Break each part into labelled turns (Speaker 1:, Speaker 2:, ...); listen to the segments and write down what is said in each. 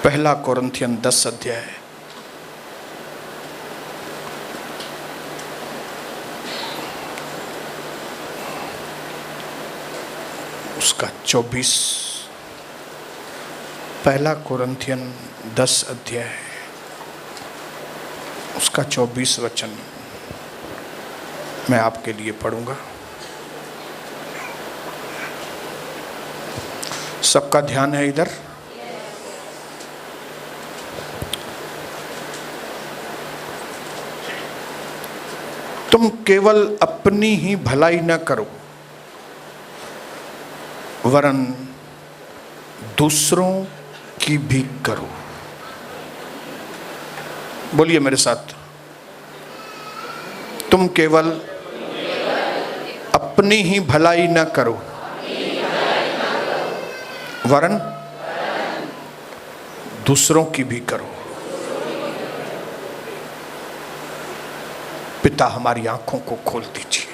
Speaker 1: पहला कोरिन्थियन 10 अध्याय उसका 24। पहला कोरिन्थियन 10 अध्याय उसका 24 वचन मैं आपके लिए पढ़ूंगा। सबका ध्यान है इधर। तुम केवल अपनी ही भलाई न करो वरन दूसरों की भी करो। बोलिए मेरे साथ, तुम केवल अपनी ही भलाई न करो वरन दूसरों की भी करो। पिता, हमारी आंखों को खोल दीजिए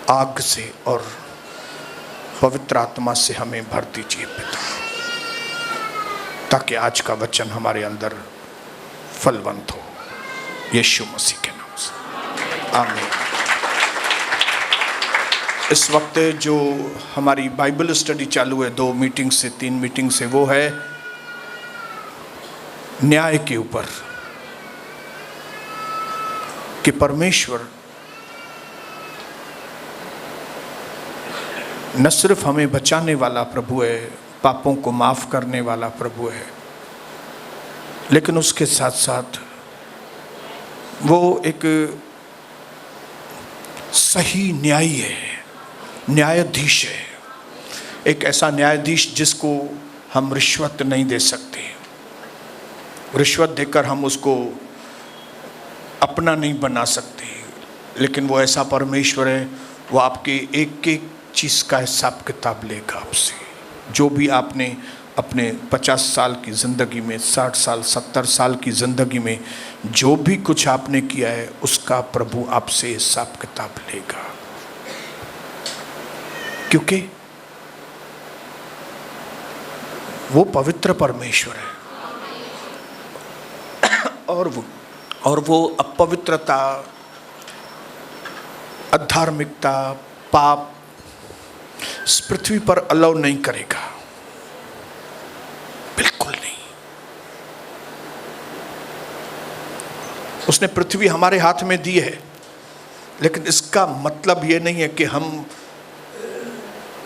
Speaker 1: आग से और पवित्र आत्मा से हमें भर दीजिए पिता, ताकि आज का वचन हमारे अंदर फलवंत हो, यीशु मसीह के नाम से आमीन। इस वक्त जो हमारी बाइबल स्टडी चालू है 2 मीटिंग से 3 मीटिंग से, वो है न्याय के ऊपर कि परमेश्वर न सिर्फ हमें बचाने वाला प्रभु है, पापों को माफ करने वाला प्रभु है, लेकिन उसके साथ साथ वो एक सही न्यायी है, न्यायाधीश है। एक ऐसा न्यायाधीश जिसको हम रिश्वत नहीं दे सकते। रिश्वत देकर हम उसको अपना नहीं बना सकते, लेकिन वो ऐसा परमेश्वर है, वो आपके एक एक चीज़ का हिसाब किताब लेगा आपसे। जो भी आपने अपने 50 साल की ज़िंदगी में, 60 साल 70 साल की ज़िंदगी में जो भी कुछ आपने किया है, उसका प्रभु आपसे हिसाब किताब लेगा, क्योंकि वो पवित्र परमेश्वर है। और वो अपवित्रता, अधार्मिकता, पाप इस पृथ्वी पर अलाउ नहीं करेगा, बिल्कुल नहीं। उसने पृथ्वी हमारे हाथ में दी है, लेकिन इसका मतलब यह नहीं है कि हम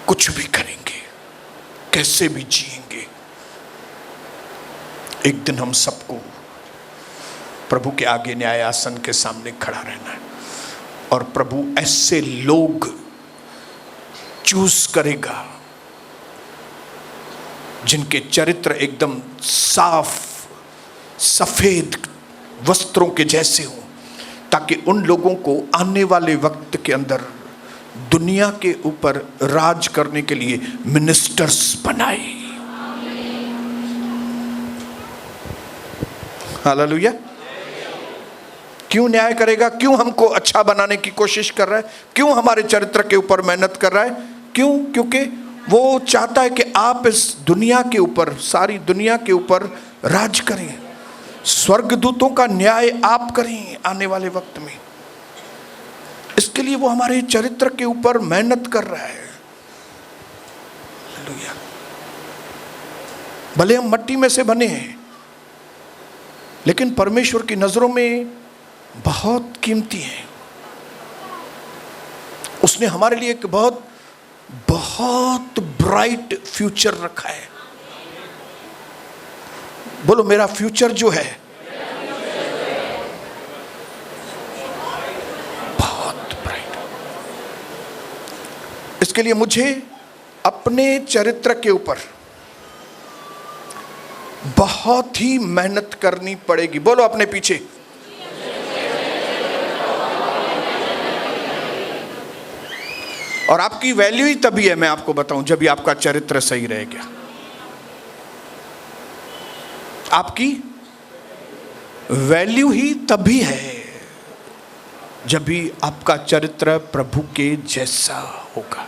Speaker 1: कुछ भी करेंगे, कैसे भी जिएंगे। एक दिन हम सबको प्रभु के आगे न्याय आसन के सामने खड़ा रहना है, और प्रभु ऐसे लोग चूज करेगा जिनके चरित्र एकदम साफ सफेद वस्त्रों के जैसे हों, ताकि उन लोगों को आने वाले वक्त के अंदर दुनिया के ऊपर राज करने के लिए मिनिस्टर्स बनाए। हालेलुया। क्यों न्याय करेगा? क्यों हमको अच्छा बनाने की कोशिश कर रहा है? क्यों हमारे चरित्र के ऊपर मेहनत कर रहा है? क्यों? क्योंकि वो चाहता है कि आप इस दुनिया के ऊपर, सारी दुनिया के ऊपर राज करें, स्वर्गदूतों का न्याय आप करें आने वाले वक्त में। इसके लिए वो हमारे चरित्र के ऊपर मेहनत कर रहा है। हालेलुया। भले हम मट्टी में से बने हैं, लेकिन परमेश्वर की नजरों में बहुत कीमती है। उसने हमारे लिए एक बहुत बहुत ब्राइट फ्यूचर रखा है। बोलो, मेरा फ्यूचर जो है बहुत ब्राइट। इसके लिए मुझे अपने चरित्र के ऊपर बहुत ही मेहनत करनी पड़ेगी। बोलो अपने पीछे, और आपकी वैल्यू ही तभी है, मैं आपको बताऊं, जब भी आपका चरित्र सही रहेगा। आपकी वैल्यू ही तभी है जब भी आपका चरित्र प्रभु के जैसा होगा।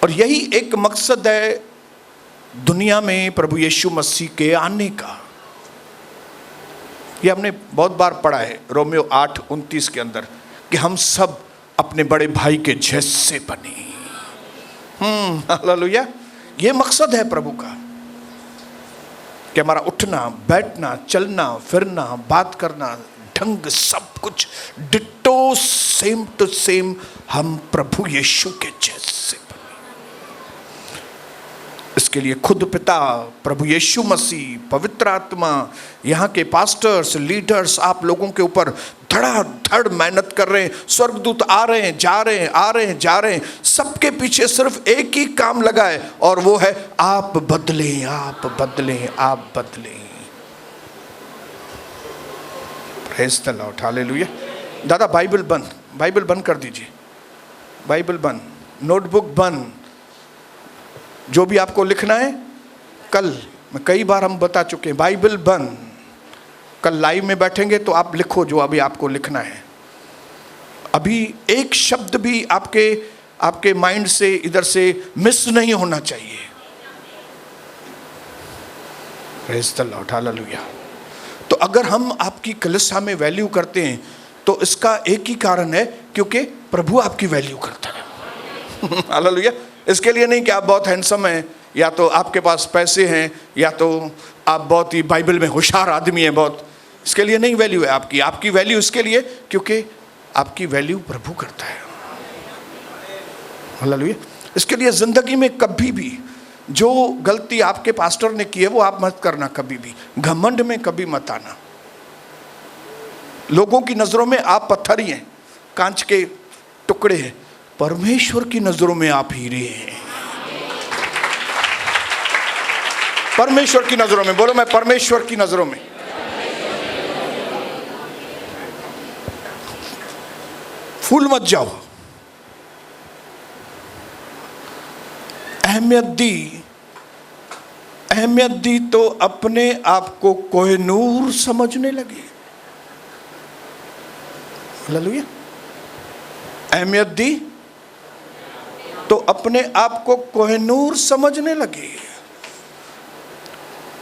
Speaker 1: और यही एक मकसद है दुनिया में प्रभु यीशु मसीह के आने का। ये हमने बहुत बार पढ़ा है रोमियो 8:29 के अंदर कि हम सब अपने बड़े भाई के जैसे बने। हालेलुया। ये मकसद है प्रभु का कि हमारा उठना, बैठना, चलना, फिरना, बात करना, ढंग, सब कुछ डिट्टो सेम टू सेम हम प्रभु यीशु के जैसे बने। इसके लिए खुद पिता, प्रभु यीशु मसीह, पवित्र आत्मा, यहाँ के पास्टर्स, लीडर्स आप लोगों के ऊपर धड़ाधड़ मेहनत कर रहे हैं। स्वर्गदूत आ रहे हैं, जा रहे हैं, आ रहे हैं, जा रहे हैं। सबके पीछे सिर्फ एक ही काम लगा है और वो है आप बदलें, आप बदलें, आप बदलें। Praise the Lord, hallelujah. दादा बाइबल बंद कर दीजिए, बाइबल बंद, नोटबुक बंद। जो भी आपको लिखना है कल, मैं कई बार हम बता चुके हैं, बाइबल बंद। कल लाइव में बैठेंगे तो आप लिखो जो अभी आपको लिखना है। अभी एक शब्द भी आपके माइंड से इधर से मिस नहीं होना चाहिए। Praise the Lord, hallelujah. तो अगर हम आपकी कलीसिया में वैल्यू करते हैं तो इसका एक ही कारण है, क्योंकि प्रभु आपकी वैल्यू करता है। हालेलुया। इसके लिए नहीं कि आप बहुत हैंडसम हैं, या तो आपके पास पैसे हैं, या तो आप बहुत ही बाइबल में होशियार आदमी हैं बहुत। इसके लिए नहीं वैल्यू है आपकी वैल्यू इसके लिए क्योंकि आपकी वैल्यू प्रभु करता है। हालेलुया। इसके लिए जिंदगी में कभी भी जो गलती आपके पास्टर ने की है वो आप मत करना, कभी भी घमंड में कभी मत आना। लोगों की नजरों में आप पत्थर ही हैं, कांच के टुकड़े हैं, परमेश्वर की नजरों में आप हीरे हैं। परमेश्वर की नजरों में बोलो, मैं परमेश्वर की नजरों में। फूल मत जाओ, अहमियत दी तो अपने आप को कोहिनूर समझने लगे। हालेलुया। अहमियत दी तो अपने आप को कोहिनूर समझने लगे।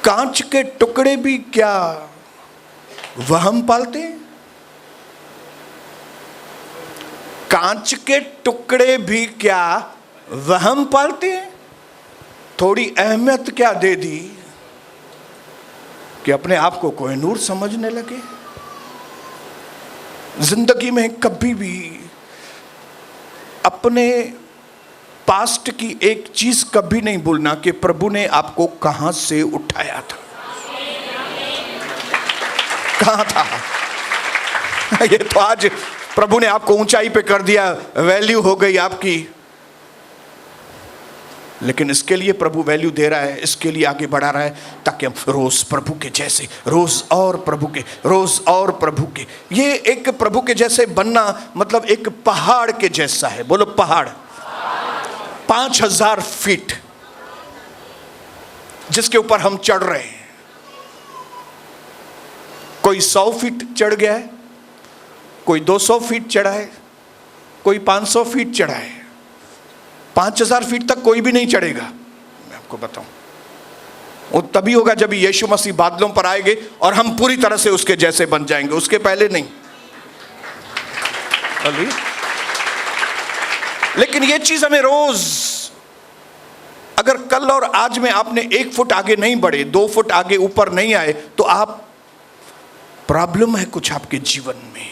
Speaker 1: कांच के टुकड़े भी क्या वहम पालते? कांच के टुकड़े भी क्या वहम पालते हैं? थोड़ी अहमियत क्या दे दी कि अपने आप को कोहिनूर समझने लगे। जिंदगी में कभी भी अपने पास्ट की एक चीज कभी नहीं भूलना कि प्रभु ने आपको कहां से उठाया था, कहां था। ये तो आज प्रभु ने आपको ऊंचाई पे कर दिया, वैल्यू हो गई आपकी, लेकिन इसके लिए प्रभु वैल्यू दे रहा है, इसके लिए आगे बढ़ा रहा है ताकि हम रोज प्रभु के जैसे, रोज और प्रभु के, रोज और प्रभु के। ये एक प्रभु के जैसे बनना मतलब एक पहाड़ के जैसा है। बोलो पहाड़, 5000 फीट जिसके ऊपर हम चढ़ रहे हैं। कोई 100 फीट चढ़ गया है, कोई 200 फीट चढ़ा है, कोई 500 फीट चढ़ा है। 5000 फीट तक कोई भी नहीं चढ़ेगा। मैं आपको बताऊं, वो तभी होगा जब यीशु मसीह बादलों पर आएंगे और हम पूरी तरह से उसके जैसे बन जाएंगे, उसके पहले नहीं। लेकिन ये चीज हमें रोज, अगर कल और आज में आपने 1 फुट आगे नहीं बढ़े, 2 फुट आगे ऊपर नहीं आए, तो आप प्रॉब्लम है कुछ आपके जीवन में।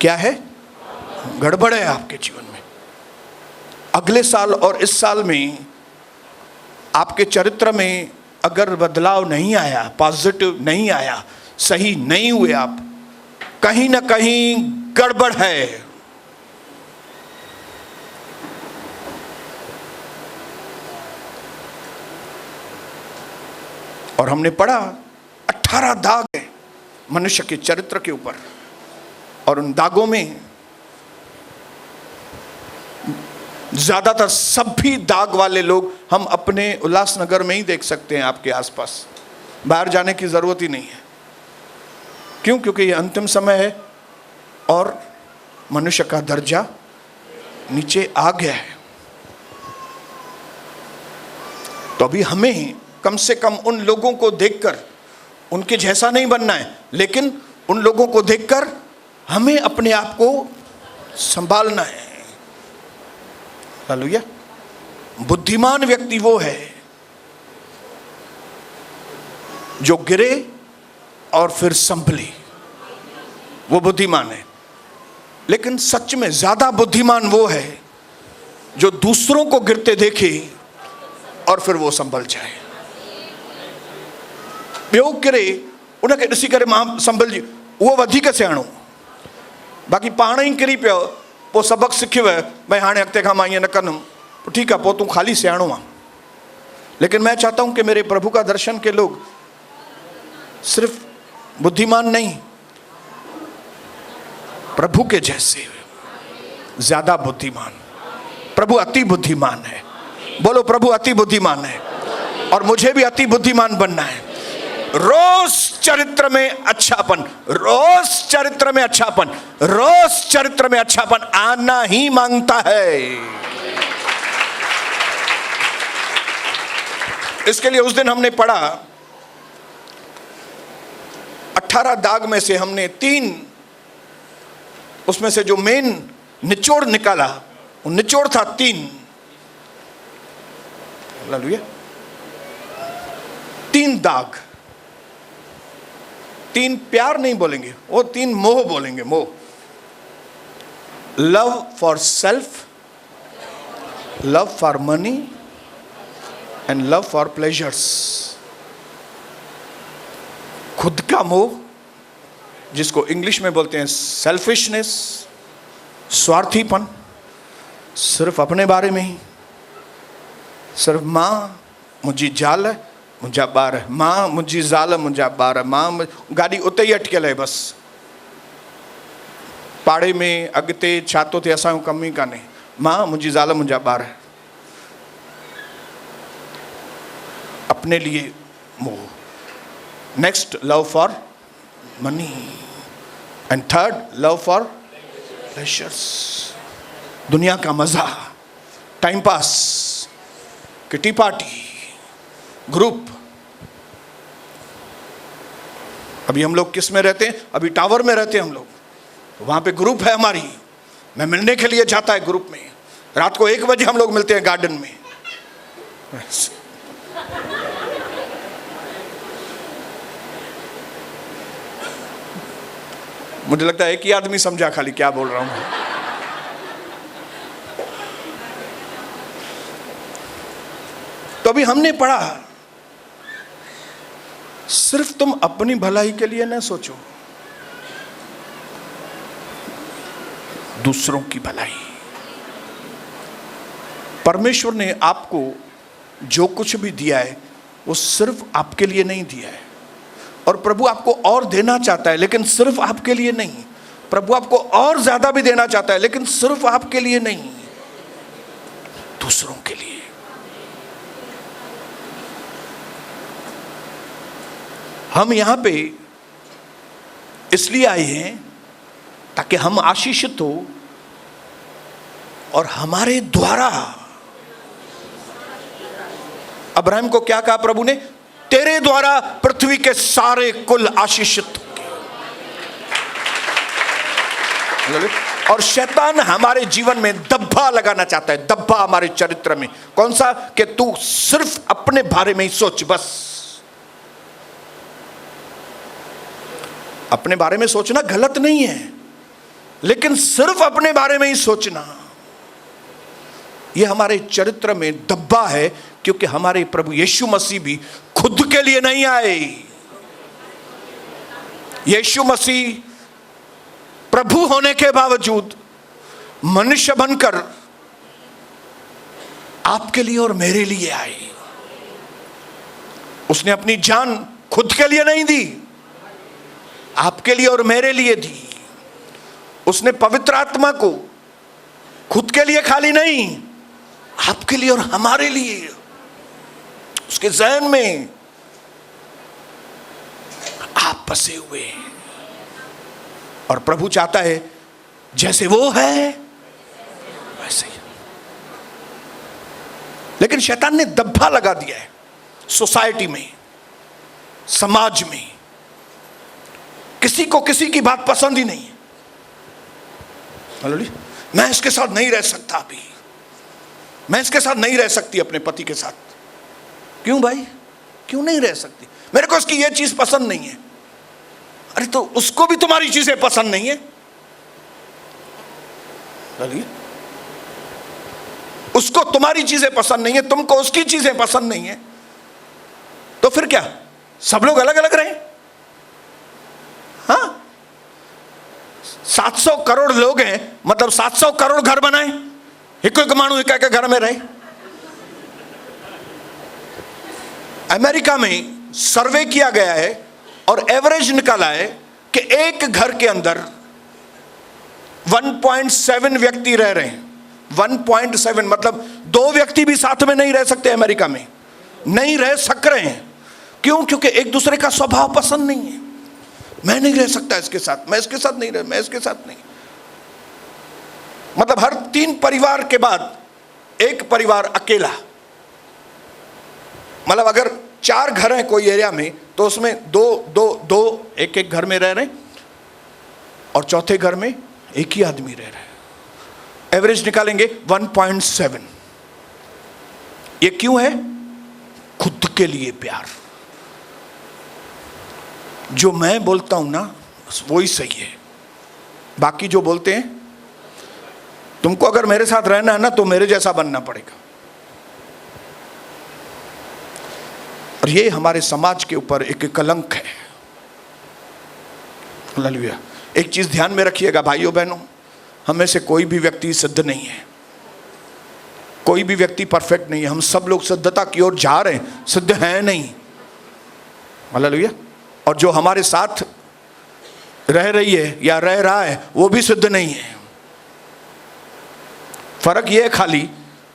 Speaker 1: क्या है? गड़बड़ है आपके जीवन में। अगले साल और इस साल में आपके चरित्र में अगर बदलाव नहीं आया, पॉजिटिव नहीं आया, सही नहीं हुए आप, कहीं ना कहीं गड़बड़ है। और हमने पढ़ा 18 दाग है मनुष्य के चरित्र के ऊपर, और उन दागों में ज्यादातर सभी दाग वाले लोग हम अपने उल्लासनगर में ही देख सकते हैं। आपके आसपास बाहर जाने की जरूरत ही नहीं है। क्यों? क्योंकि ये अंतिम समय है और मनुष्य का दर्जा नीचे आ गया है। तो अभी हमें कम से कम उन लोगों को देखकर उनके जैसा नहीं बनना है, लेकिन उन लोगों को देखकर हमें अपने आप को संभालना है। हालेलुया। बुद्धिमान व्यक्ति वो है जो गिरे और फिर संभले, वो बुद्धिमान है। लेकिन सच में ज्यादा बुद्धिमान वो है जो दूसरों को गिरते देखे और फिर वो संभल जाए। ॿियो गिरे उनखे ॾिसी करे मां संभलजी, उहो वधीक सियाणो। बाक़ी पाण ई किरी पियो, पोइ सबक़ु सिखियो भई हाणे अॻिते खां मां ईअं न कंदुमि, ठीक है, वो तू खाली सियाणो आ। लेकिन मैं चाहता हूं कि मेरे प्रभु का दर्शन के लोग सिर्फ बुद्धिमान नहीं, प्रभु के जैसे ज्यादा बुद्धिमान। प्रभु अति बुद्धिमान है। बोलो प्रभु अति बुद्धिमान है, और मुझे भी अति बुद्धिमान बनना है। रोज चरित्र में अच्छापन, रोज चरित्र में अच्छापन, रोज चरित्र में अच्छापन आना ही मांगता है। इसके लिए उस दिन हमने पढ़ा 18 दाग में से हमने 3, उसमें से जो मेन निचोड़ निकाला, वो निचोड़ था 3। हालेलुया। 3 दाग, 3 प्यार नहीं बोलेंगे, वो 3 मोह बोलेंगे। मोह, love for self, love for money and love for pleasures. खुद का मोह, जिसको इंग्लिश में बोलते हैं सेल्फिशनेस, स्वार्थीपन, सिर्फ अपने बारे में ही, सिर्फ मां मुंहिंजी ज़ाल मुंहिंजा ॿार, मां मुंहिंजी ज़ाल मुंहिंजा ॿार, मां गाॾी उते ई अटकियल आहे बसि। पाड़े में अॻिते छा थो थिए असांजो कमु ई कान्हे, मां मुंहिंजी ज़ाल मुंहिंजा ॿार। अपने लिए मोह। Next love for money, and third love for pleasures. दुनिया का मजा, time pass, kitty party, group. अभी हम लोग किस में रहते हैं? अभी टावर में रहते हैं हम लोग। वहां पे ग्रुप है हमारी, मैं मिलने के लिए जाता है ग्रुप में। रात को 1 बजे हम लोग मिलते हैं गार्डन में। मुझे लगता है एक ही आदमी समझा खाली क्या बोल रहा हूं। तो अभी हमने पढ़ा, सिर्फ तुम अपनी भलाई के लिए न सोचो, दूसरों की भलाई। परमेश्वर ने आपको जो कुछ भी दिया है वो सिर्फ आपके लिए नहीं दिया है, और प्रभु आपको और देना चाहता है, लेकिन सिर्फ आपके लिए नहीं। प्रभु आपको और ज्यादा भी देना चाहता है, लेकिन सिर्फ आपके लिए नहीं, दूसरों के लिए। हम यहां पे इसलिए आए हैं ताकि हम आशीषित हो, और हमारे द्वारा। अब्राहम को क्या कहा प्रभु ने? तेरे द्वारा पृथ्वी के सारे कुल आशीषित होंगे। और शैतान हमारे जीवन में दब्बा लगाना चाहता है, दब्बा हमारे चरित्र में। कौन सा? कि तू सिर्फ अपने बारे में ही सोच, बस। अपने बारे में सोचना गलत नहीं है, लेकिन सिर्फ अपने बारे में ही सोचना, यह हमारे चरित्र में दब्बा है। क्योंकि हमारे प्रभु यीशु मसीह भी खुद के लिए नहीं आए। यीशु मसीह प्रभु होने के बावजूद मनुष्य बनकर आपके लिए और मेरे लिए आए। उसने अपनी जान खुद के लिए नहीं दी, आपके लिए और मेरे लिए दी। उसने पवित्र आत्मा को खुद के लिए खाली नहीं, आपके लिए और हमारे लिए। उसके ज़हन में आप बसे हुए हैं, और प्रभु चाहता है जैसे वो है वैसे ही। लेकिन शैतान ने दब्बा लगा दिया है सोसाइटी में, समाज में। किसी को किसी की बात पसंद ही नहीं है। मैं इसके साथ नहीं रह सकता, अभी मैं इसके साथ नहीं रह सकती, अपने पति के साथ। क्यों भाई, क्यों नहीं रह सकती? मेरे को इसकी ये चीज पसंद नहीं है। अरे तो उसको भी तुम्हारी चीजें पसंद नहीं है। उसको तुम्हारी चीजें पसंद नहीं है, तुमको उसकी चीजें पसंद नहीं है, तो फिर क्या सब लोग अलग अलग रहे? हाँ, 700 करोड़ लोग हैं, मतलब 700 करोड़ घर बनाए, एक मानू एक घर में रहे। अमेरिका में सर्वे किया गया है और एवरेज निकाला है कि एक घर के अंदर 1.7 व्यक्ति रह रहे हैं। 1.7 मतलब 2 व्यक्ति भी साथ में नहीं रह सकते। अमेरिका में नहीं रह सक रहे हैं। क्यों? क्योंकि एक दूसरे का स्वभाव पसंद नहीं है। मैं नहीं रह सकता इसके साथ, मैं इसके साथ नहीं रह, मैं इसके साथ नहीं। मतलब हर 3 परिवार के बाद एक परिवार अकेला। मतलब अगर 4 घर हैं कोई एरिया में, तो उसमें दो एक घर में रह रहे हैं और चौथे घर में एक ही आदमी रह रहा है। एवरेज निकालेंगे 1.7। ये क्यों है? खुद के लिए प्यार। जो मैं बोलता हूं ना वो ही सही है, बाकी जो बोलते हैं, तुमको अगर मेरे साथ रहना है ना तो मेरे जैसा बनना पड़ेगा। और ये हमारे समाज के ऊपर एक कलंक है। हालेलुया। एक चीज ध्यान में रखिएगा भाइयों बहनों, हमें से कोई भी व्यक्ति सिद्ध नहीं है, कोई भी व्यक्ति परफेक्ट नहीं है। हम सब लोग सिद्धता की ओर जा रहे हैं, सिद्ध है नहीं। हालेलुया। और जो हमारे साथ रह रही है या रह रहा है वो भी सिद्ध नहीं है। फर्क ये है खाली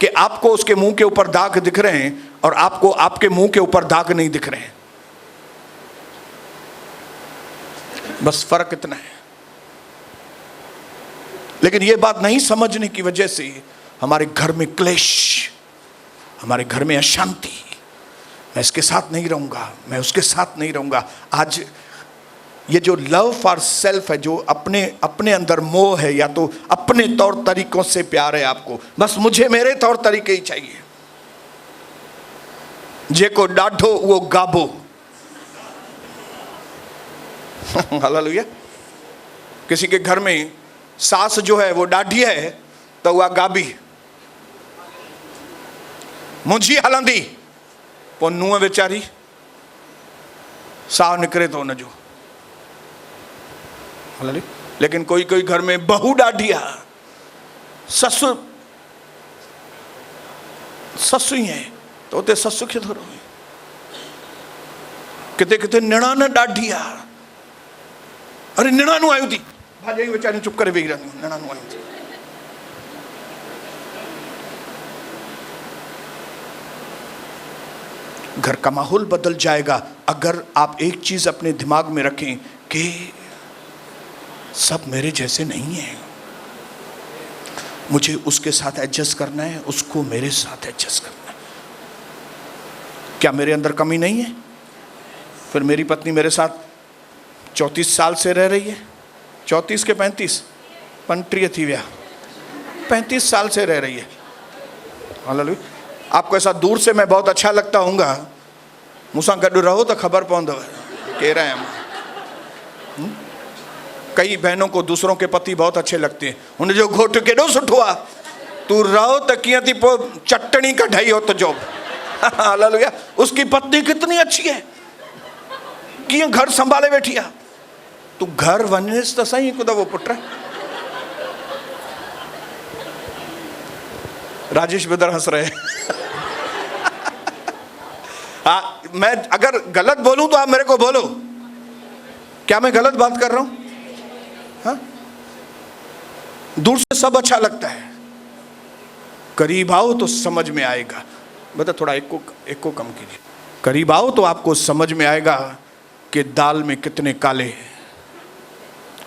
Speaker 1: कि आपको उसके मुंह के ऊपर दाग दिख रहे हैं और आपको आपके मुंह के ऊपर दाग नहीं दिख रहे हैं। बस फर्क इतना है। लेकिन ये बात नहीं समझने की वजह से हमारे घर में क्लेश, हमारे घर में अशांति। मैं इसके साथ नहीं रहूंगा, मैं उसके साथ नहीं रहूंगा। आज ये जो लव फॉर सेल्फ है, जो अपने अंदर मोह है, या तो अपने तौर तरीकों से प्यार है आपको, बस मुझे मेरे तौर तरीके ही चाहिए। जे को डाढ़ो वो गाबो। हालेलुया। किसी के घर में सास जो है वो डाढ़ी है तो वह गाबी मुझी हलंदी, पो नुंह वेचारी साह निकरे तो न जो। लेकिन कोई कोई घर में बहू डाढ़िया, ससुर ससु ही है तो उते ससु खे थोरो किते किते निणान डाढ़िया। अरे निणानू आयु थी, भाॼाई वेचारी चुप करे वेही रहंदियूं, निणानू आयु थी। घर का माहौल बदल जाएगा अगर आप एक चीज अपने दिमाग में रखें कि सब मेरे जैसे नहीं है, मुझे उसके साथ एडजस्ट करना है, उसको मेरे साथ एडजस्ट करना है। क्या मेरे अंदर कमी नहीं है? फिर मेरी पत्नी मेरे साथ 34 साल से रह रही है, 34 के 35 पंट्रीय थी व्या 35 साल से रह रही है। हालेलुया। आपको ऐसा दूर से मैं बहुत अच्छा लगता हूँगा, मूंसां गॾु रहो तो खबर पवंदव केरु आहियां। कई बहनों को दूसरों के पति बहुत अच्छे लगते हैं, उनजो घोट केॾो सुठो आहे, तू रहो तो कीअं थी पो चटणी कढाई हो तुझो। हालेलुया। उसकी पत्नी कितनी अच्छी है, कीअं घर संभाले वेठी आहे। तू घर वञेसि त सही हिकु दफ़ो पुट। राजेश बिदर हंस रहे। हाँ, मैं अगर गलत बोलूं तो आप मेरे को बोलो, क्या मैं गलत बात कर रहा हूं? हाँ? दूर से सब अच्छा लगता है, करीब आओ तो समझ में आएगा। बता थोड़ा एक को कम कीजिए। करीब आओ तो आपको समझ में आएगा कि दाल में कितने काले हैं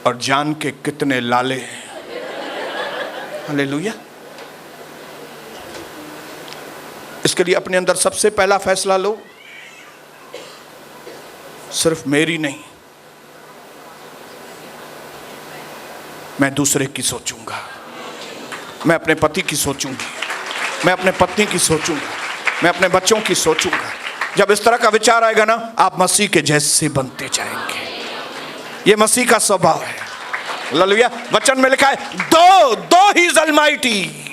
Speaker 1: और जान के कितने लाले हैं। हालेलुया। उसके लिए अपने अंदर सबसे पहला फैसला लो, सिर्फ मेरी नहीं, मैं दूसरे की सोचूंगा, मैं अपने पति की सोचूंगी, मैं अपने पत्नी की सोचूंगा, मैं अपने बच्चों की सोचूंगा। जब इस तरह का विचार आएगा ना, आप मसीह के जैसे बनते जाएंगे। ये मसीह का स्वभाव है। हालेलुया। वचन में लिखा है, दो ही इज अलमाइटी,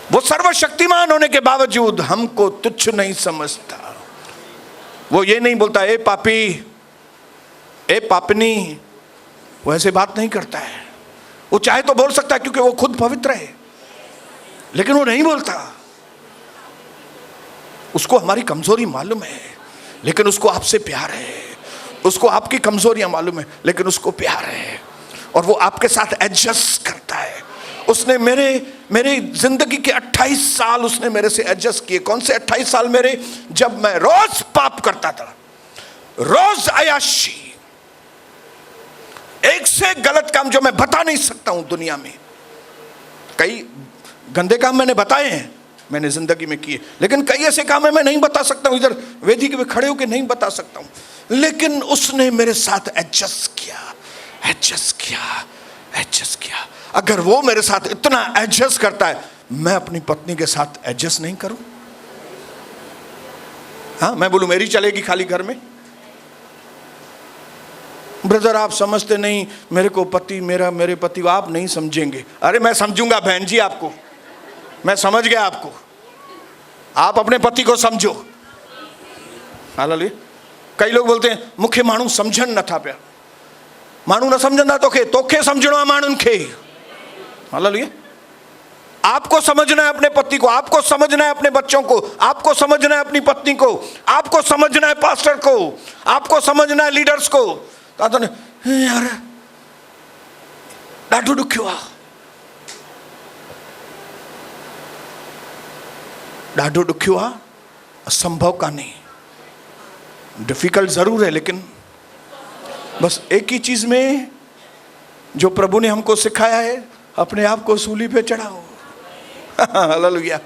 Speaker 1: वो सर्वशक्तिमान होने के बावजूद हमको तुच्छ नहीं समझता। वो ये नहीं बोलता ए पापी, ए पापनी, वो ऐसे बात नहीं करता है। वो चाहे तो बोल सकता है क्योंकि वो खुद पवित्र है, लेकिन वो नहीं बोलता। उसको हमारी कमजोरी मालूम है, लेकिन उसको आपसे प्यार है। उसको आपकी कमजोरियां मालूम है, लेकिन उसको प्यार है, और वो आपके साथ एडजस्ट करता है। उसने मेरे जिंदगी के 28 साल उसने मेरे से एडजस्ट किए। कौन से 28 साल मेरे? जब मैं रोज पाप करता था, रोज अय्याशी, एक से गलत काम जो मैं बता नहीं सकता हूं दुनिया में। कई गंदे काम मैंने बताए हैं, मैंने जिंदगी में किए, लेकिन कई ऐसे काम है मैं नहीं बता सकता हूं, इधर वेदी के खड़े होकर नहीं बता सकता हूं। लेकिन उसने मेरे साथ एडजस्ट किया, एडजस्ट किया, एडजस्ट किया। अगर वो मेरे साथ इतना एडजस्ट करता है, मैं अपनी पत्नी के साथ एडजस्ट नहीं करूं? हाँ, मैं बोलूं मेरी चलेगी खाली घर में? ब्रदर आप समझते नहीं, मेरे को पति, मेरे पति को आप नहीं समझेंगे। अरे मैं समझूंगा बहन जी आपको, मैं समझ गया आपको। आप अपने पति को समझो। हालेलुया। कई लोग बोलते हैं मुख्य मानू समझन न था पिया, मानू न समझना तोखे समझना मानून खे। हालेलुया। आपको समझना है अपने पति को, आपको समझना है अपने बच्चों को, आपको समझना है अपनी पत्नी को, आपको समझना है पास्टर को, आपको समझना है लीडर्स को। तो यार ॾाढो ॾुखियो आहे, ॾाढो ॾुखियो आहे, असंभव कान्हे। डिफिकल्ट जरूर है, लेकिन बस एक ही चीज में जो प्रभु ने हमको सिखाया है, अपने आप को सूली पे चढ़ाओ। हालेलुया।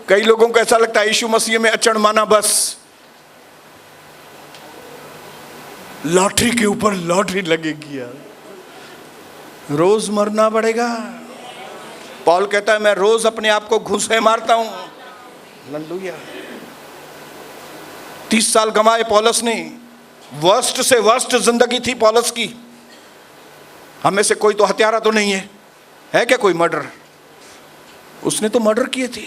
Speaker 1: कई लोगों को ऐसा लगता है यीशु मसीह में अचण माना बस लॉटरी के ऊपर लॉटरी लगेगी, यार रोज मरना पड़ेगा। पॉल कहता है मैं रोज अपने आप को घूंसे मारता हूं। हालेलुया। 30 साल गंवाए पौलुस ने, वर्स्ट से वर्स्ट जिंदगी थी पौलुस की। हमें से कोई तो हत्यारा तो नहीं है क्या कोई मर्डर? उसने तो मर्डर किए थे,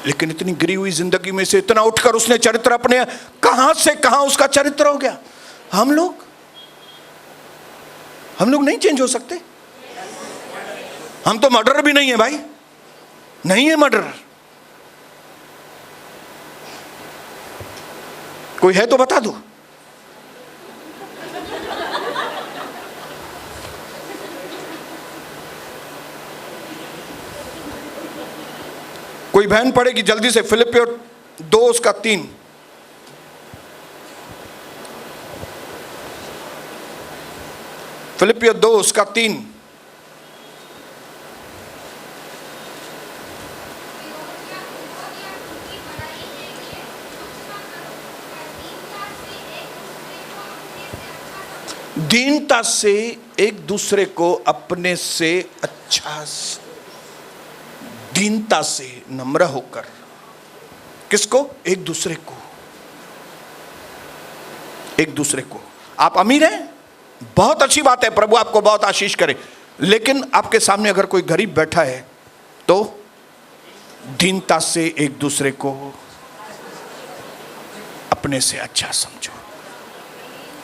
Speaker 1: लेकिन इतनी गिरी हुई जिंदगी में से इतना उठकर उसने चरित्र अपने कहां से कहां उसका चरित्र हो गया। हम लोग नहीं चेंज हो सकते? हम तो मर्डर भी नहीं है भाई, नहीं है मर्डर। कोई है तो बता दो। कोई बहन पढ़ेगी जल्दी से फिलिपियों 2:3। फिलिपियों 2:3। दीनता से एक दूसरे को अपने से अच्छा, दीनता से नम्र होकर। किसको? एक दूसरे को, एक दूसरे को। आप अमीर हैं, बहुत अच्छी बात है, प्रभु आपको बहुत आशीष करे, लेकिन आपके सामने अगर कोई गरीब बैठा है तो दीनता से एक दूसरे को अपने से अच्छा समझो।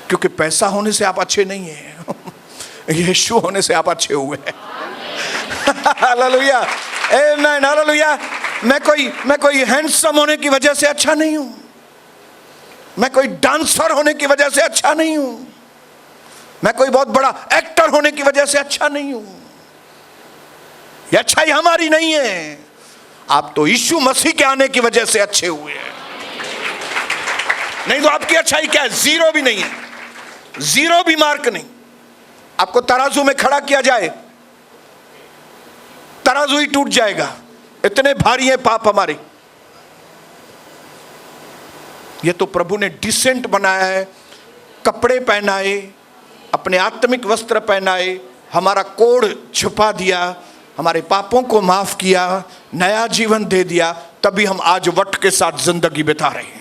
Speaker 1: क्योंकि पैसा होने से आप अच्छे नहीं हैं, यीशु होने से आप अच्छे हुए हैं। हालेलुया, आमेन, हालेलुया। मैं कोई हैंडसम होने की वजह से अच्छा नहीं हूं, मैं कोई डांसर होने की वजह से अच्छा नहीं हूं, मैं कोई बहुत बड़ा एक्टर होने की वजह से अच्छा नहीं हूं। ये अच्छाई हमारी नहीं है, आप तो यीशु मसीह के आने की वजह से अच्छे हुए हैं। नहीं तो आपकी अच्छाई क्या है? जीरो भी नहीं है, जीरो भी मार्क नहीं। आपको तराजू में खड़ा किया जाए तराजू ही टूट जाएगा, इतने भारी है पाप हमारे। ये तो प्रभु ने डिसेंट बनाया है, कपड़े पहनाए, अपने आत्मिक वस्त्र पहनाए, हमारा कोढ़ छुपा दिया, हमारे पापों को माफ किया, नया जीवन दे दिया, तभी हम आज वट के साथ जिंदगी बिता रहे हैं।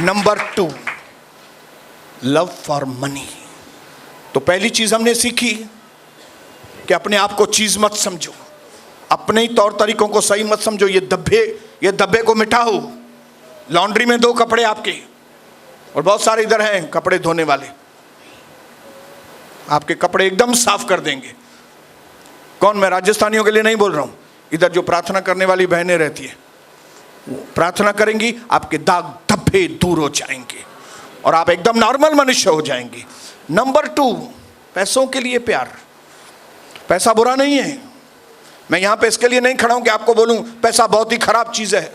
Speaker 1: Number 2, love for money. तो पहली चीज हमने सीखी कि अपने आप को चीज मत समझो, अपने ही तौर तरीकों को सही मत समझो। ये धब्बे को मिटाओ। लॉन्ड्री में 2 कपड़े आपके, और बहुत सारे इधर हैं कपड़े धोने वाले, आपके कपड़े एकदम साफ कर देंगे। कौन, मैं राजस्थानियों के लिए नहीं बोल रहा हूं, इधर जो प्रार्थना करने वाली बहनें रहती है, वो प्रार्थना करेंगी, आपके दाग धब्बे दूर हो जाएंगे और आप एकदम नॉर्मल मनुष्य हो जाएंगे। नंबर 2, पैसों के लिए प्यार। पैसा बुरा नहीं है। मैं यहां पे इसके लिए नहीं खड़ा हूं कि आपको बोलूं पैसा बहुत ही खराब चीज है।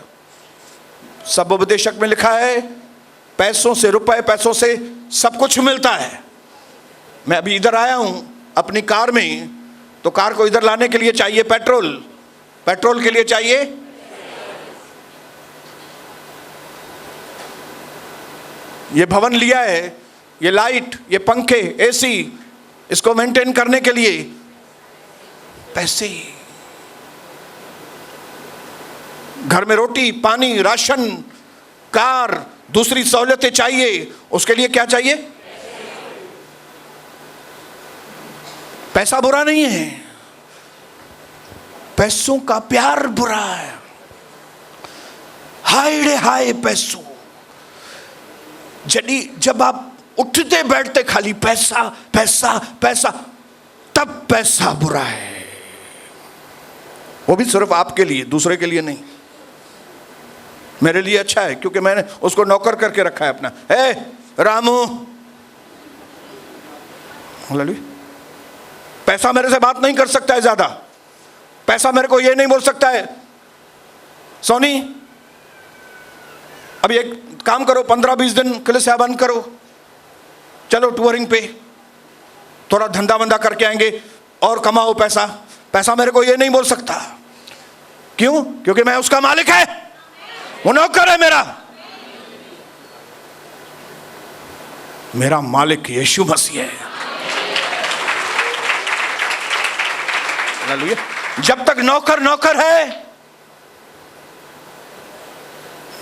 Speaker 1: सब उपदेशक में लिखा है पैसों से, रुपए पैसों से सब कुछ मिलता है। मैं अभी इधर आया हूं अपनी कार में, तो कार को इधर लाने के लिए चाहिए पेट्रोल, पेट्रोल के लिए चाहिए ये भवन लिया है, ये लाइट, ये पंखे, एसी, इसको मेंटेन करने के लिए पैसे। घर में रोटी, पानी, राशन, कार, दूसरी सहूलियतें चाहिए, उसके लिए क्या चाहिए? पैसा बुरा नहीं है, पैसों का प्यार बुरा है। हाय रे हाय पैसों। जब आप उठते बैठते खाली पैसा पैसा पैसा, तब पैसा बुरा है। वो भी सिर्फ आपके लिए, दूसरे के लिए नहीं। मेरे लिए अच्छा है क्योंकि मैंने उसको नौकर करके रखा है अपना। रामू, पैसा मेरे से बात नहीं कर सकता है ज्यादा। पैसा मेरे को ये नहीं बोल सकता है सोनी अभी एक काम करो, 15-20 दिन कलीसिया बंद करो, चलो टूरिंग पे थोड़ा धंधा वंधा करके आएंगे और कमाओ पैसा। पैसा मेरे को ये नहीं बोल सकता। क्यों? क्योंकि मैं उसका मालिक है, वो नौकर है मेरा। मेरा मालिक यीशु मसीह है। जब तक नौकर नौकर है,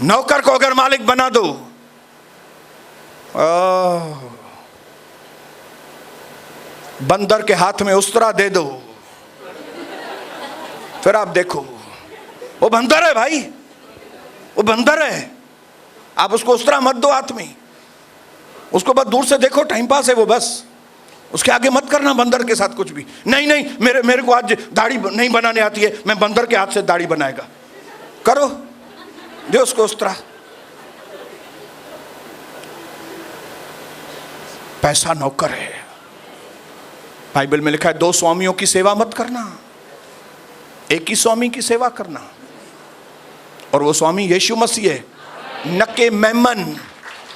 Speaker 1: नौकर को अगर मालिक बना दो, बंदर के हाथ में उस्तरा दे दो, फिर आप देखो, वो बंदर है भाई, वो बंदर है। आप उसको उस्तरा मत दो हाथ में, उसको बस दूर से देखो, टाइम पास है वो, बस उसके आगे मत करना बंदर के साथ कुछ भी। नहीं नहीं, मेरे को आज दाढ़ी नहीं बनाने आती है, मैं बंदर के हाथ से दाढ़ी बनाएगा। करो, दे उसको उस्तरा। पैसा नौकर है। बाइबल में लिखा है 2 स्वामियों की सेवा मत करना, एक ही स्वामी की सेवा करना, और वो स्वामी यीशु मसीह है, न के मैमन।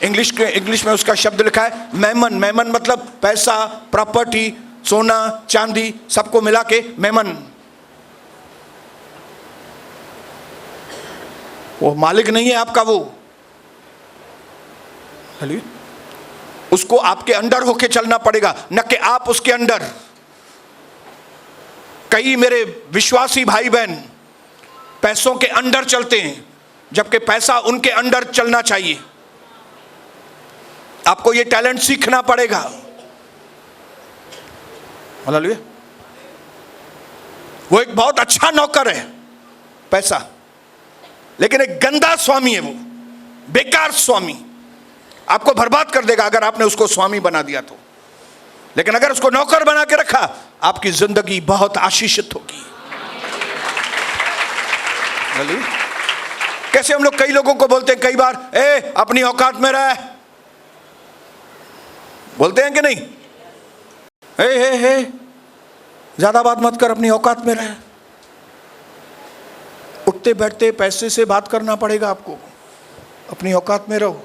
Speaker 1: इंग्लिश में उसका शब्द लिखा है मैमन। मैमन मतलब पैसा, प्रॉपर्टी, सोना चांदी, सबको मिला के मैमन। वो मालिक नहीं है आपका, वो उसको आपके अंडर होके चलना पड़ेगा, न कि आप उसके अंडर। कई मेरे विश्वासी भाई बहन पैसों के अंडर चलते हैं, जबकि पैसा उनके अंडर चलना चाहिए। आपको ये टैलेंट सीखना पड़ेगा। हालेलुया। वो एक बहुत अच्छा नौकर है पैसा, लेकिन एक गंदा स्वामी है, वो बेकार स्वामी, आपको बर्बाद कर देगा अगर आपने उसको स्वामी बना दिया तो। लेकिन अगर उसको नौकर बना के रखा, आपकी जिंदगी बहुत आशीषित होगी। कैसे हम लोग कई लोगों को बोलते हैं कई बार, अपनी औकात में रह, बोलते हैं कि नहीं? हे ज्यादा बात मत कर, अपनी औकात में रह। उठते बैठते पैसे से बात करना पड़ेगा आपको, अपनी औकात में रहो।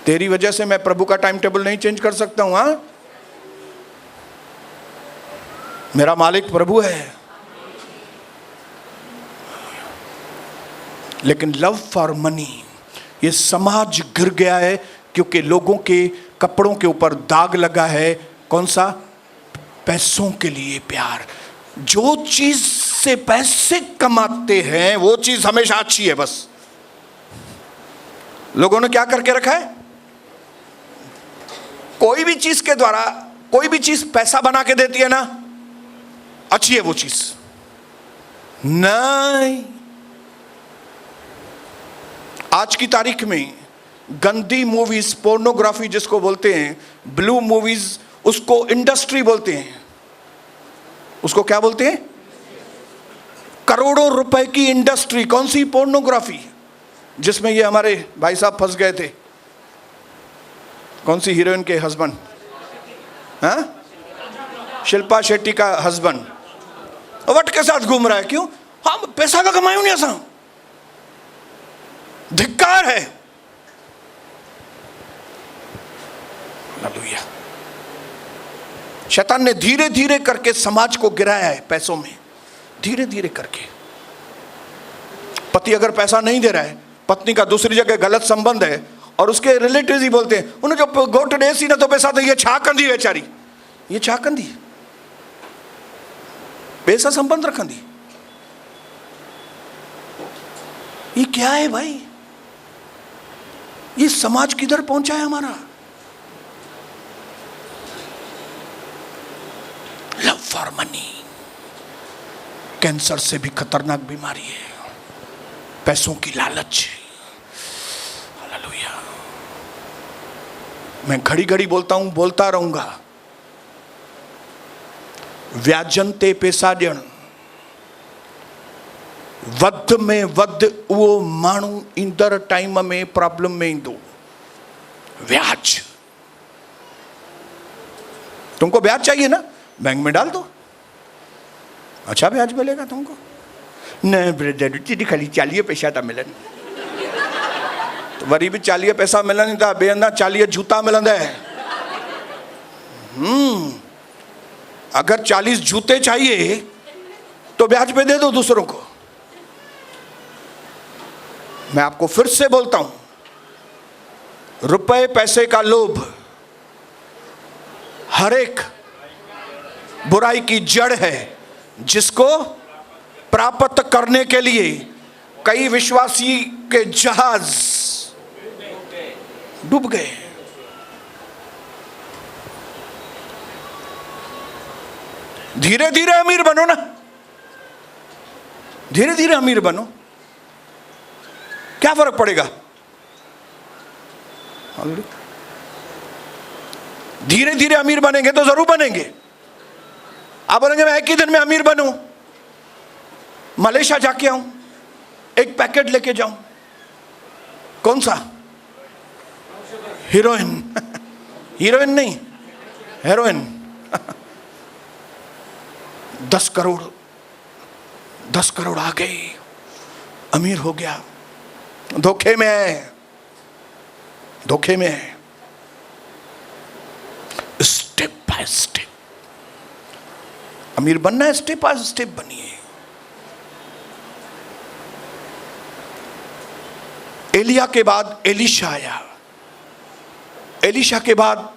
Speaker 1: तेरी वजह से मैं प्रभु का टाइम टेबल नहीं चेंज कर सकता हूं। हाँ, मेरा मालिक प्रभु है। लेकिन लव फॉर मनी, ये समाज गिर गया है क्योंकि लोगों के कपड़ों के ऊपर दाग लगा है। कौन सा? पैसों के लिए प्यार। जो चीज से पैसे कमाते हैं वो चीज हमेशा अच्छी है। बस लोगों ने क्या करके रखा है, कोई भी चीज के द्वारा कोई भी चीज पैसा बना के देती है ना, अच्छी है वो चीज। नहीं, आज की तारीख में गंदी मूवीज, पोर्नोग्राफी जिसको बोलते हैं, ब्लू मूवीज, उसको इंडस्ट्री बोलते हैं। उसको क्या बोलते हैं? करोड़ों रुपए की इंडस्ट्री। कौन सी? पोर्नोग्राफी, जिसमें ये हमारे भाई साहब फंस गए थे। कौन सी हीरोइन के हस्बैंड? हाँ, शिल्पा शेट्टी का हस्बैंड वट के साथ घूम रहा है। क्यों? हम पैसा का कमायूं नहीं असा। धिक्कार है। हालेलुया। शैतान ने धीरे धीरे करके समाज को गिराया है पैसों में, धीरे धीरे करके। पति अगर पैसा नहीं दे रहा है, पत्नी का दूसरी जगह गलत संबंध है, और उसके रिलेटिव्स ही बोलते हैं उन्हें जो गोट डेसी ना तो पैसा दे, ये छा कंदी बेचारी, ये छा कंदी पैसा संबंध रखंदी। ये क्या है भाई? ये समाज किधर पहुंचा है हमारा? लव फॉर मनी कैंसर से भी खतरनाक बीमारी है, पैसों की लालच। हालेलुया। मैं घड़ी घड़ी बोलता हूं, बोलता रहूंगा। व्याजन ते पैसा ॾियण, वध में वध उहो माण्हू ईंदड़ टाइम में प्रॉब्लम में ईंदो। ब्याज, तुमको ब्याज चाहिए ना, बैंक में डाल दो, अच्छा ब्याज मिलेगा तुमको। न ब्रदर जी खाली 40 पैसा था मिलन, तो वरी भी 40 पैसा मिलन था, बे अंदर 40 जूता मिलंदा है। अगर 40 जूते चाहिए तो ब्याज पे दे दो दूसरों को। मैं आपको फिर से बोलता हूं, रुपए पैसे का लोभ हर एक बुराई की जड़ है, जिसको प्राप्त करने के लिए कई विश्वासी के जहाज डूब गए। धीरे धीरे अमीर बनो ना, धीरे धीरे अमीर बनो, क्या फर्क पड़ेगा? धीरे धीरे अमीर बनेंगे तो जरूर बनेंगे। आप बोलेंगे मैं एक ही दिन में अमीर बनूं, मलेशिया जाके आऊं, एक पैकेट लेके जाऊं, कौन सा? हीरोइन हीरोइन नहीं, हेरोइन। 10 करोड़ आ गए, अमीर हो गया। धोखे में है, धोखे में है। स्टेप बाय स्टेप अमीर बनना है, स्टेप बाय स्टेप बनिए। एलिया के बाद एलीशा आया, एलीशा के बाद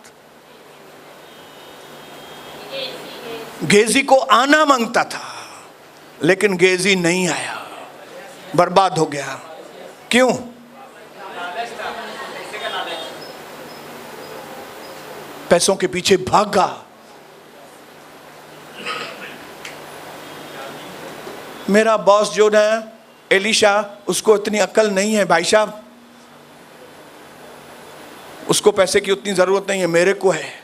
Speaker 1: गेजी को आना मांगता था, लेकिन गेजी नहीं आया, बर्बाद हो गया। क्यों? पैसों के पीछे भागा। मेरा बॉस जो है एलीशा, उसको इतनी अक्ल नहीं है भाई साहब, उसको पैसे की उतनी जरूरत नहीं है, मेरे को है।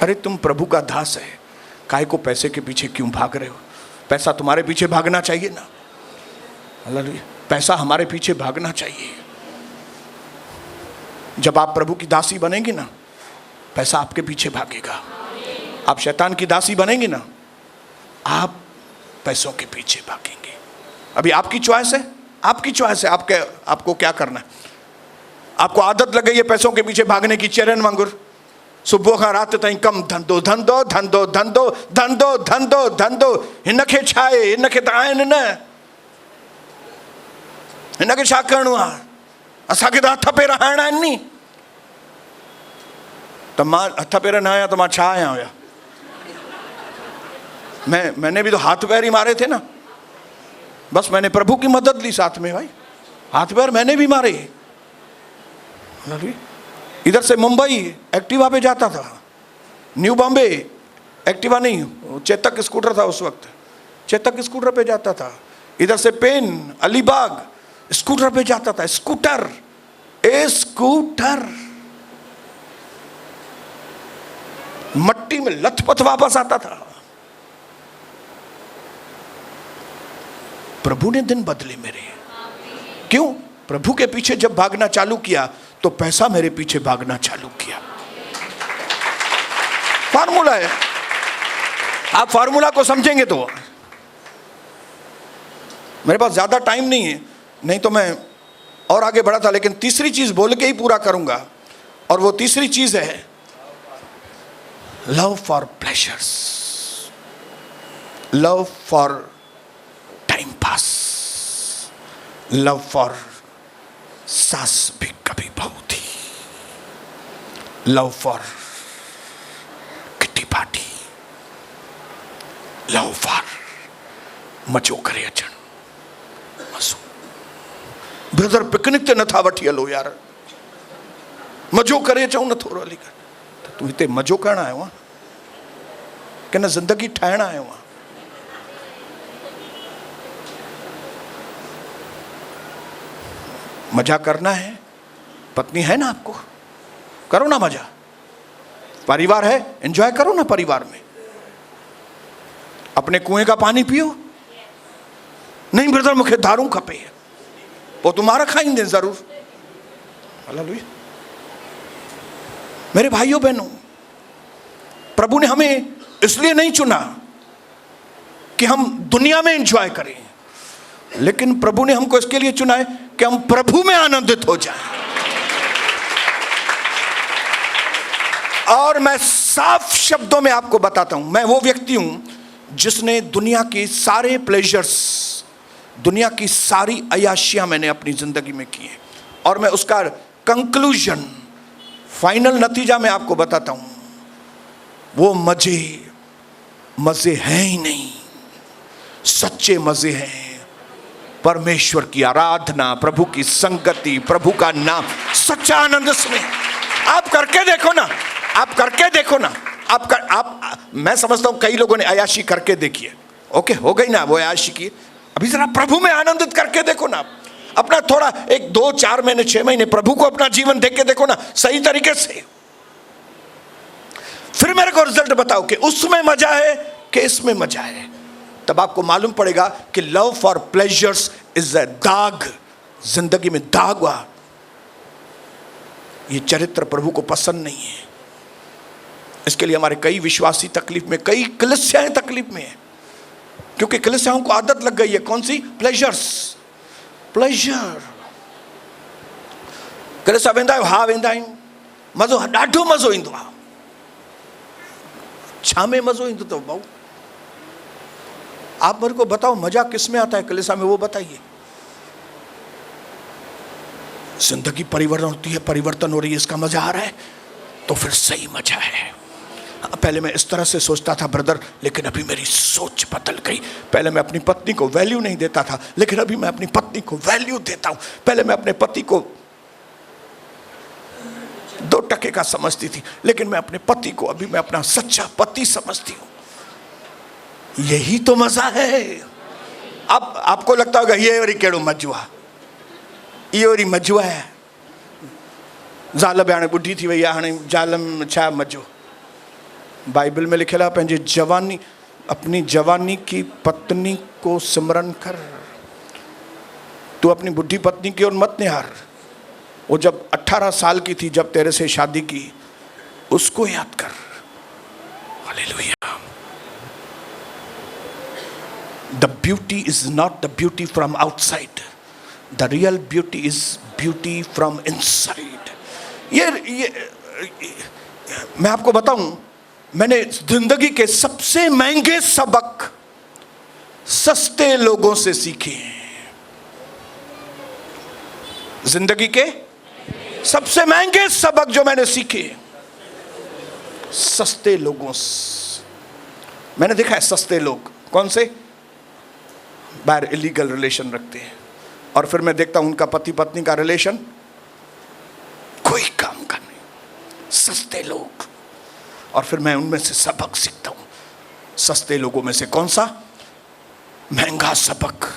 Speaker 1: अरे तुम प्रभु का दास है, काहे को पैसे के पीछे क्यों भाग रहे हो? पैसा तुम्हारे पीछे भागना चाहिए ना। हालेलुया। पैसा हमारे पीछे भागना चाहिए। जब आप प्रभु की दासी बनेंगे ना, पैसा आपके पीछे भागेगा। आप शैतान की दासी बनेंगे ना, आप पैसों के पीछे भागेंगे। अभी आपकी चॉइस है, आपकी चॉइस है, आपको क्या करना है। आपको आदत लग गई है पैसों के पीछे भागने की, चरण वांगुर, सुबुह खां राति ताईं कमु धंधो धंधो धंधो धंधो धंधो धंधो धंधो। हिनखे छा आहे, हिनखे त आहिनि न, हिनखे छा करिणो आहे, असांखे त हथ पेर हणणा आहिनि नी। त मां हथ पेर न आहियां त मां छा आहियां हुया? मैंने भी तो हाथ पैर ही मारे थे ना, बस मैंने प्रभु की मदद ली साथ में भाई, हाथ पैर मैंने भी मारे। इधर से मुंबई एक्टिवा पे जाता था, न्यू बॉम्बे एक्टिवा नहीं चेतक स्कूटर था उस वक्त, चेतक स्कूटर पे जाता था। इधर से पेन अलीबाग स्कूटर पे जाता था, स्कूटर स्कूटर, मट्टी में लथपथ वापस आता था। प्रभु ने दिन बदले मेरे। क्यों? प्रभु के पीछे जब भागना चालू किया तो पैसा मेरे पीछे भागना चालू किया। फार्मूला है, आप फार्मूला को समझेंगे तो। मेरे पास ज्यादा टाइम नहीं है, नहीं तो मैं और आगे बढ़ा था, लेकिन तीसरी चीज बोल के ही पूरा करूंगा, और वो तीसरी चीज है love for pleasures, love for time pass, love for सास भी कभी बहू थी, love for kitty party, love for मजो करे अचण। मज़ो ब्रदर पिकनिक ते नथा वठी हलो यार, मजो करे अचूं न थोरो हली करे। त तूं हिते मजो करण आयो आहे कि न ज़िंदगी ठाहिण आयो आहे? मजा करना है, पत्नी है ना आपको, करो ना मजा। परिवार है, एंजॉय करो ना परिवार में। अपने कुएं का पानी पियो। नहीं ब्रदर मुझे दारू खपे, वो तुम्हारा खाएंगे जरूर। हालेलुया। मेरे भाइयों बहनों, प्रभु ने हमें इसलिए नहीं चुना कि हम दुनिया में एंजॉय करें, लेकिन प्रभु ने हमको इसके लिए चुना है कि हम प्रभु में आनंदित हो जाएं। और मैं साफ शब्दों में आपको बताता हूं, मैं वो व्यक्ति हूं जिसने दुनिया के सारे प्लेजर्स, दुनिया की सारी अयाशियां मैंने अपनी जिंदगी में की है, और मैं उसका कंक्लूजन, फाइनल नतीजा मैं आपको बताता हूं। वो मजे हैं ही नहीं, सच्चे मजे हैं परमेश्वर की आराधना, प्रभु की संगति, प्रभु का नाम, सच्चा आनंद इसमें। आप करके देखो ना, आप करके देखो ना, मैं समझता हूं कई लोगों ने अयाशी करके देखी है, ओके हो गई ना वो अयाशी की, अभी जरा प्रभु में आनंदित करके देखो ना। अपना थोड़ा 1 2 4 महीने 6 महीने प्रभु को अपना जीवन देख के देखो ना सही तरीके से, फिर मेरे को रिजल्ट बताओ कि उसमें मजा है कि इसमें मजा है। तब आपको मालूम पड़ेगा कि love for pleasures is a दाग, जिंदगी में दाग हुआ। ये चरित्र प्रभु को पसंद नहीं है। इसके लिए हमारे कई विश्वासी तकलीफ में, कई कलीसियाएं तकलीफ में है, क्योंकि कलीसियाओं को आदत लग गई है कौन सी? Pleasures, pleasure. कलीसिया वेंदा आहियो? हा वेंदा आहियूं। मज़ो, ॾाढो मज़ो ईंदो आहे। छा में मज़ो ईंदो अथव भाऊ? आप मेरे को बताओ मजा किस में आता है कलीसिया में, वो बताइए। जिंदगी परिवर्तन होती है, परिवर्तन हो रही है, इसका मजा आ रहा है तो फिर सही मजा है। पहले मैं इस तरह से सोचता था ब्रदर, लेकिन अभी मेरी सोच बदल गई। पहले मैं अपनी पत्नी को वैल्यू नहीं देता था, लेकिन अभी मैं अपनी पत्नी को वैल्यू देता हूं। पहले मैं अपने पति को 2 टके का समझती थी, लेकिन मैं अपने पति को अभी मैं अपना सच्चा पति समझती हूं। यही तो मजा है। अब आपको लगता होगा ये वरी केड़ो मजुआ, ये वरी मजुआ है, ज़ाल बि हाणे ॿुढी थी वई आहे, हाणे ज़ाल में छा मज़ो। बाइबल में लिखियल आहे पंहिंजी जवानी, अपनी जवानी की पत्नी को सिमरन कर। तू अपनी बुढ़ी पत्नी की ओर मत निहार। वो जब 18 साल की थी, जब तेरे से शादी की, उसको याद कर। Hallelujah. The beauty is not the beauty from outside, the real beauty is beauty from inside. मैं आपको बताऊं, मैंने जिंदगी के सबसे महंगे सबक सस्ते लोगों से सीखे हैं। जिंदगी के सबसे महंगे सबक जो मैंने सीखे सस्ते लोगों से। मैंने देखा है सस्ते लोग कौन से बाहर इलीगल रिलेशन रखते हैं, और फिर मैं देखता हूं उनका पति पत्नी का रिलेशन कोई काम का नहीं। सस्ते लोग, और फिर मैं उनमें से सबक सीखता हूं। सस्ते लोगों में से कौन सा महंगा सबक?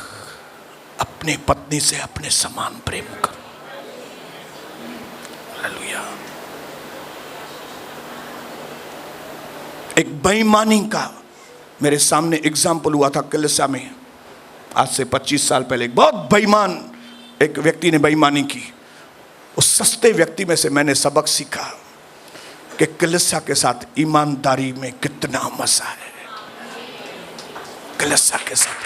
Speaker 1: अपने पत्नी से अपने समान प्रेम करो। हालेलुया। एक बेईमानी का मेरे सामने एग्जाम्पल हुआ था कलिसिया में आज से 25 साल पहले। एक बहुत बेईमान एक व्यक्ति ने बेईमानी की। उस सस्ते व्यक्ति में से मैंने सबक सीखा कि कलिसिया के साथ ईमानदारी में कितना मजा है। कलिसिया के साथ,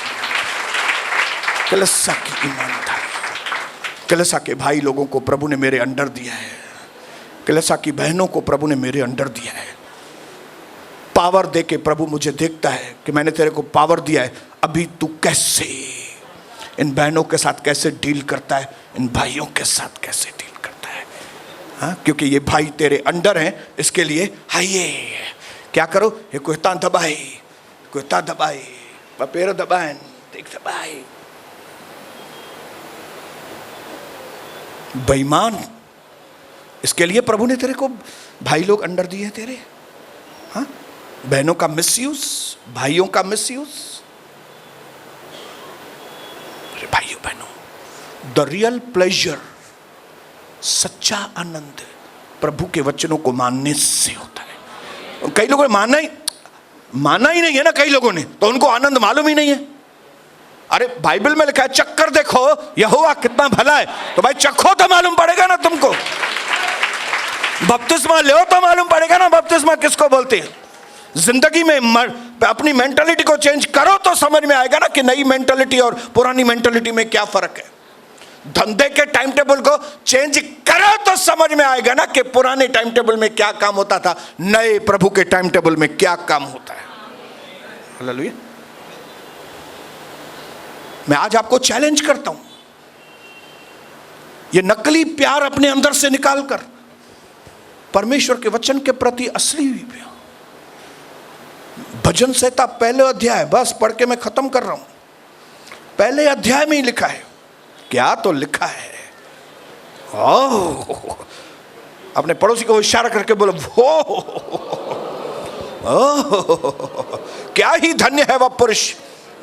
Speaker 1: कलिसिया की ईमानदारी। कलिसिया के भाई लोगों को प्रभु ने मेरे अंडर दिया है। कलिसिया की बहनों को प्रभु ने मेरे अंडर दिया है। पावर दे के प्रभु मुझे देखता है कि मैंने तेरे को पावर दिया है, अभी तू कैसे इन बहनों के साथ कैसे डील करता है, इन भाइयों के साथ कैसे डील करता है। हाँ, क्योंकि ये भाई तेरे अंडर हैं, इसके लिए हाइए क्या करो, ये कुत्ता दबाए, कुत्ता दबाए, पैर दबाए, देख दबाए। बेईमान, इसके लिए प्रभु ने तेरे को भाई लोग अंडर दिए हैं तेरे। हाँ, बहनों का मिसयूज, भाइयों का मिसयूज। अरे भाइयों बहनों, द रियल प्लेजर, सच्चा आनंद प्रभु के वचनों को मानने से होता है। कई लोगों ने माना ही नहीं है ना, कई लोगों ने, तो उनको आनंद मालूम ही नहीं है। अरे बाइबल में लिखा है चक्कर देखो यहोवा कितना भला है, तो भाई चखो तो मालूम पड़ेगा ना तुमको। बपतिस्मा लो तो मालूम पड़ेगा ना बपतिस्मा किसको बोलते हैं। जिंदगी में अपनी मेंटालिटी को चेंज करो तो समझ में आएगा ना कि नई मेंटालिटी और पुरानी मेंटालिटी में क्या फर्क है। धंधे के टाइम टेबल को चेंज करो तो समझ में आएगा ना कि पुराने टाइम टेबल में क्या काम होता था, नए प्रभु के टाइम टेबल में क्या काम होता है। हालेलुया। मैं आज आपको चैलेंज करता हूं, ये नकली प्यार अपने अंदर से निकालकर परमेश्वर के वचन के प्रति असली प्यार। भजन संहिता पहले अध्याय, बस पढ़ के मैं खत्म कर रहा हूं। पहले अध्याय में ही लिखा है, क्या तो लिखा है। ओह, अपने पड़ोसी को इशारा करके बोलो वो, क्या ही धन्य है वह पुरुष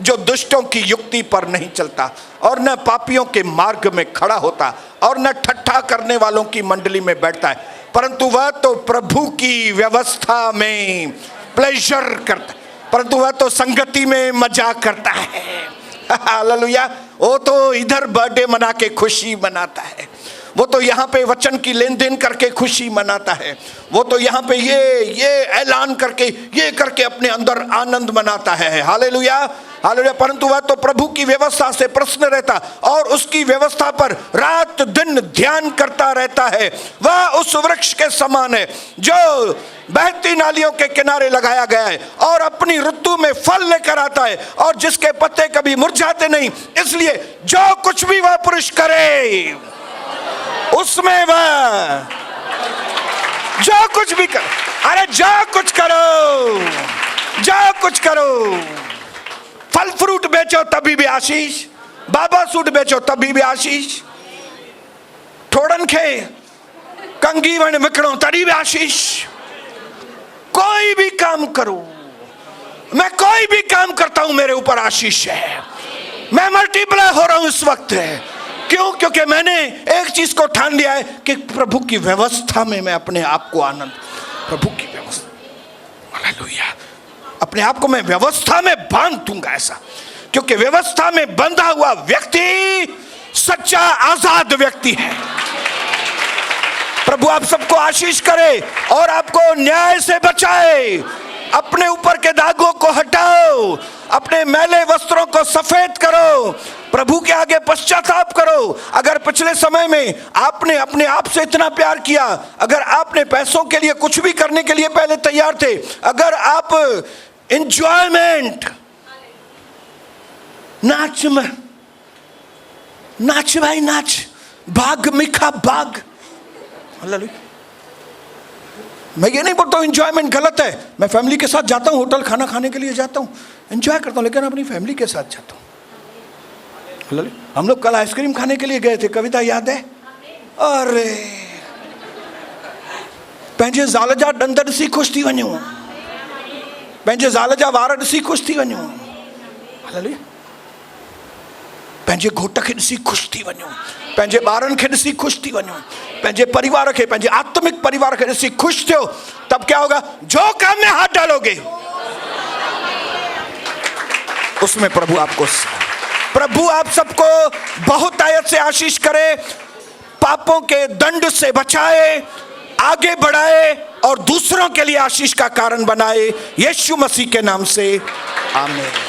Speaker 1: जो दुष्टों की युक्ति पर नहीं चलता और न पापियों के मार्ग में खड़ा होता और न ठट्ठा करने वालों की मंडली में बैठता है, परंतु वह तो प्रभु की व्यवस्था में प्लेजर करता है, परंतु वह तो संगति में मजा करता है। हालेलुया। वो तो इधर बर्थडे मना के खुशी मनाता है, वो तो यहाँ पे वचन की लेन देन करके खुशी मनाता है, वो तो यहाँ पे ये ऐलान करके ये करके अपने अंदर आनंद मनाता है। Hallelujah, hallelujah. परंतु वह तो प्रभु की व्यवस्था से प्रसन्न रहता और उसकी व्यवस्था पर रात दिन ध्यान करता रहता है। वह उस वृक्ष के समान है जो बहती नालियों के किनारे लगाया गया है और अपनी ऋतु में फल लेकर आता है और जिसके पत्ते कभी मुरझाते नहीं। इसलिए जो कुछ भी वह पुरुष करे उसमें वह जो कुछ भी कर, अरे जो कुछ करो, जो कुछ करो, फल फ्रूट बेचो तभी भी आशीष, बाबा सूट बेचो तभी भी आशीष, ठोड़न खे कंगी वन विकड़ो तभी भी आशीष। कोई भी काम करो, मैं कोई भी काम करता हूं मेरे ऊपर आशीष है। मैं मल्टीप्लाई हो रहा हूं इस वक्त है। क्यों? क्योंकि मैंने एक चीज को ठान लिया है कि प्रभु की व्यवस्था में मैं अपने आप को आनंद, प्रभु की व्यवस्था, हालेलुया, अपने आप को मैं व्यवस्था में बांध दूंगा ऐसा, क्योंकि व्यवस्था में बंधा हुआ व्यक्ति सच्चा आजाद व्यक्ति है। प्रभु आप सबको आशीष करे और आपको न्याय से बचाए, अपने ऊपर के दागों को हटाओ, अपने मैले वस्त्रों को सफेद करो, प्रभु के आगे पश्चाताप करो। अगर पिछले समय में आपने अपने आप से इतना प्यार किया, अगर आपने पैसों के लिए कुछ भी करने के लिए पहले तैयार थे, अगर आप एंजॉयमेंट, नाच भाई नाच, भाग मिखा भाग। मैं ये नहीं बोलता हूँ एंजॉयमेंट गलत है, मैं फैमिली के साथ जाता हूँ, होटल खाना खाने के लिए जाता हूँ, एंजॉय करता हूँ, लेकिन अपनी फैमिली के साथ जाता हूँ। हम लोग कल आइसक्रीम खाने के लिए गए थे, कविता याद है? अरे पंहिंजे ज़ाल जा ॾंद ॾिसी ख़ुशि थी वञूं, पंहिंजे ज़ाल जा वार ॾिसी ख़ुशि थी वञूं, पंहिंजे घोट खे ॾिसी ख़ुशि थी वञूं, पंहिंजे ॿारनि खे ॾिसी ख़ुशि थी वञूं, पंहिंजे परिवार खे, पंहिंजे आत्मिक परिवार खे ॾिसी ख़ुशि थियो। तब क्या होगा? जो काम में हाथ डालोगे उसमें प्रभु आप सबको बहुत आयत से आशीष करे, पापों के दंड से बचाए, आगे बढ़ाए और दूसरों के लिए आशीष का कारण बनाए। यीशु मसीह के नाम से आमीन।